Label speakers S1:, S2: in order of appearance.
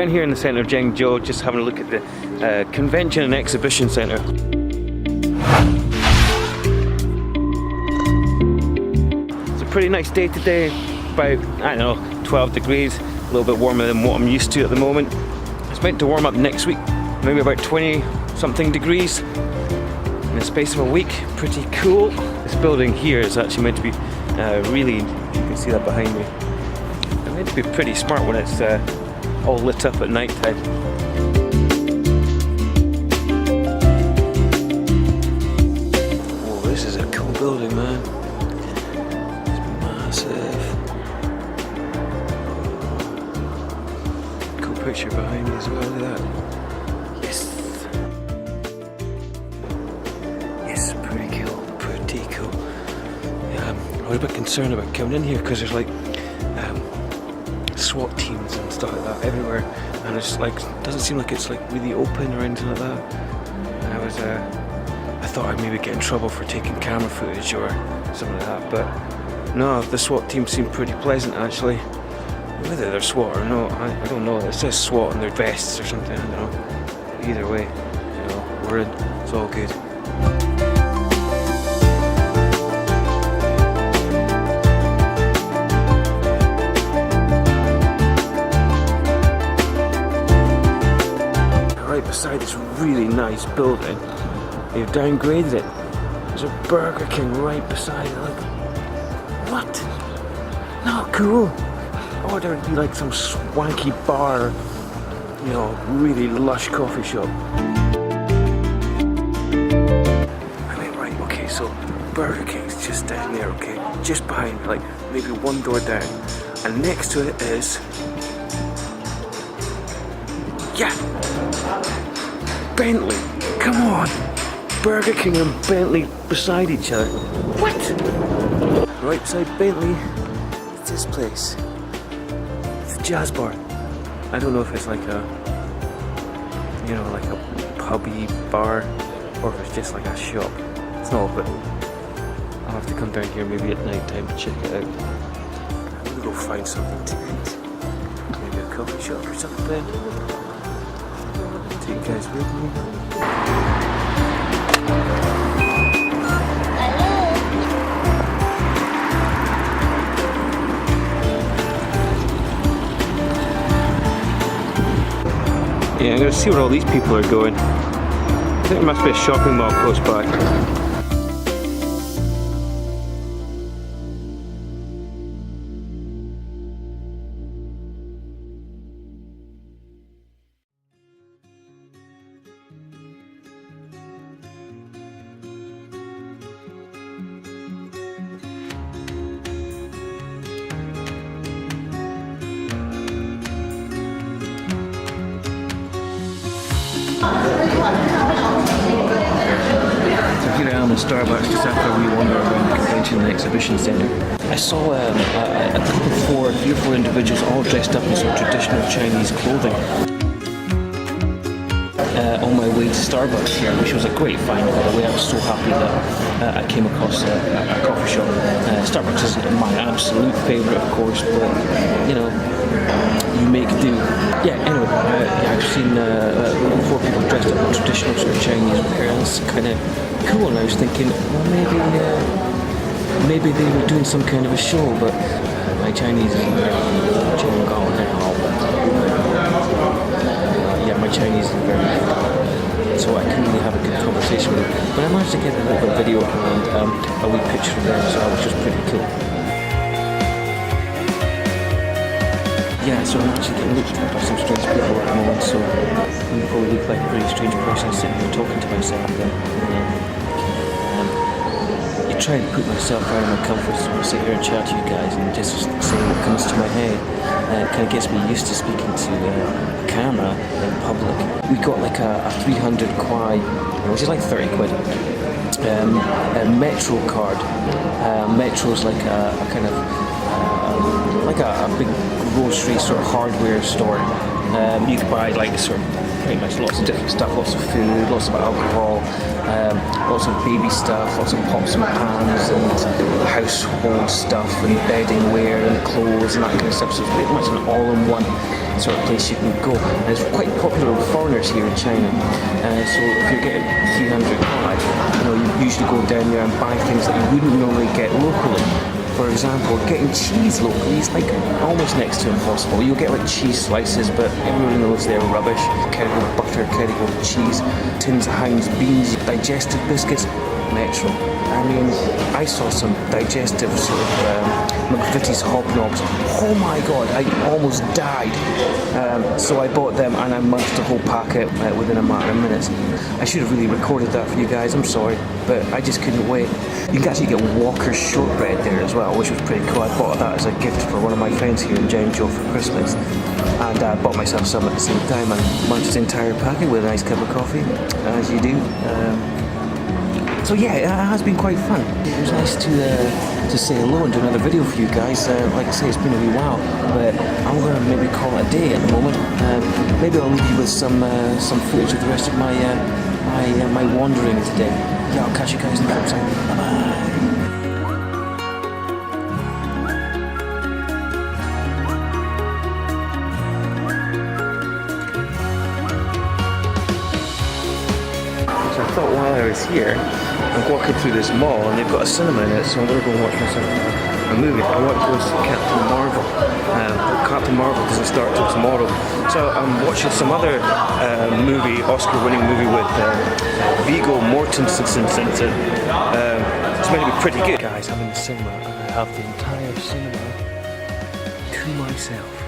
S1: down here in the centre of Zhengzhou, just having a look at the convention and exhibition centre. It's a pretty nice day today, about, I don't know, 12 degrees, a little bit warmer than what I'm used to at the moment. It's meant to warm up next week, maybe about 20 something degrees in the space of a week. Pretty cool. This building here is actually meant to be really, you can see that behind me, it's meant to be pretty smart when it's all lit up at night time. Oh, this is a cool building, man. It's massive. Cool picture behind me as well, look at that. Yes. Yes, pretty cool, pretty cool. Yeah, I was a bit concerned about coming in here because there's like SWAT teams and stuff like that everywhere, and it's like doesn't seem like it's like really open or anything like that. And I thought I'd maybe get in trouble for taking camera footage or something like that, but no, the SWAT team seemed pretty pleasant actually. Whether they're SWAT or not, I don't know. It says SWAT on their vests or something, I don't know. Either way, you know, we're in. It's all good. Beside this really nice building, they've downgraded it. There's a Burger King right beside it. Like, what? Not cool. Oh, there'd be like some swanky bar, you know, really lush coffee shop. I mean, right, okay, so Burger King's just down there, okay, just behind me, like maybe one door down, and next to it is, yeah, Bentley. Come on, Burger King and Bentley beside each other. What? Right beside Bentley, it's this place. It's a jazz bar. I don't know if it's like a, you know, like a pubby bar, or if it's just like a shop. It's not, but I'll have to come down here maybe at night time to check it out. I'm gonna go find something to eat. Maybe a coffee shop or something. Take you guys with me. Yeah, I'm gonna see where all these people are going. I think there must be a shopping mall close by. So here I am in Starbucks just after a wee wander around the convention and exhibition centre. I saw a couple of 3 or 4 individuals all dressed up in some traditional Chinese clothing on my way to Starbucks here, which was a great find, by the way. I was so happy that I came across a coffee shop. Starbucks isn't my absolute favourite, of course, but you know, you make do. Yeah, anyway, I've seen 4 people dressed up in traditional sort of Chinese wear, and it's kind of cool, and I was thinking, well, maybe they were doing some kind of a show, but my Chinese isn't very my Chinese isn't very good, so I couldn't really have a good conversation with them. But I managed to get a little bit of video and a wee picture of them as well, which was pretty cool. Yeah, so I'm actually getting looked at by some strange people at the moment, so I probably look like a really strange person sitting here talking to myself then. I try to put myself out of my comfort zone, sit here and chat to you guys and just say what comes to my head. It kind of gets me used to speaking to a camera in public. We got like a 300 kwai, which is like 30 quid, a Metro card. Metro's like a kind of like a big grocery sort of hardware store You can buy like sort of pretty much lots of different stuff, lots of food, lots of alcohol, lots of baby stuff, lots of pots and pans and household stuff and bedding wear and clothes and that kind of stuff. So it's pretty much an all-in-one sort of place you can go. And it's quite popular with foreigners here in China. So if you're getting 300 baht, you usually go down there and buy things that you wouldn't normally get locally. For example, getting cheese locally is like almost next to impossible. You'll get like cheese slices, but everyone knows they're rubbish. Kerrygold butter, Kerrygold cheese, tins of Heinz beans, digestive biscuits, Metro. I mean, I saw some digestive sort of McVitie's hobnobs. Oh my god, I almost died. So I bought them and I munched a whole packet within a matter of minutes. I should have really recorded that for you guys, I'm sorry, but I just couldn't wait. You can actually get Walker's shortbread there as well, which was pretty cool. I bought that as a gift for one of my friends here in Zhengzhou for Christmas. And I bought myself some at the same time and munched the entire packet with a nice cup of coffee, as you do. So yeah, it has been quite fun. It was nice to say hello and do another video for you guys. Like I say, it's been a wee while, but I'm going to maybe call it a day at the moment. Maybe I'll leave you with some footage of the rest of my my wandering today. Yeah, I'll catch you guys in the next time. Bye bye. So I thought while I was here, I'm walking through this mall and they've got a cinema in it, so I'm going to go and watch myself a movie. I want to go see Captain Marvel. Captain Marvel doesn't start till tomorrow. So I'm watching some other movie, Oscar-winning movie with Viggo Mortensen. It's meant to be pretty good. Guys, I'm in the cinema and I have the entire cinema to myself.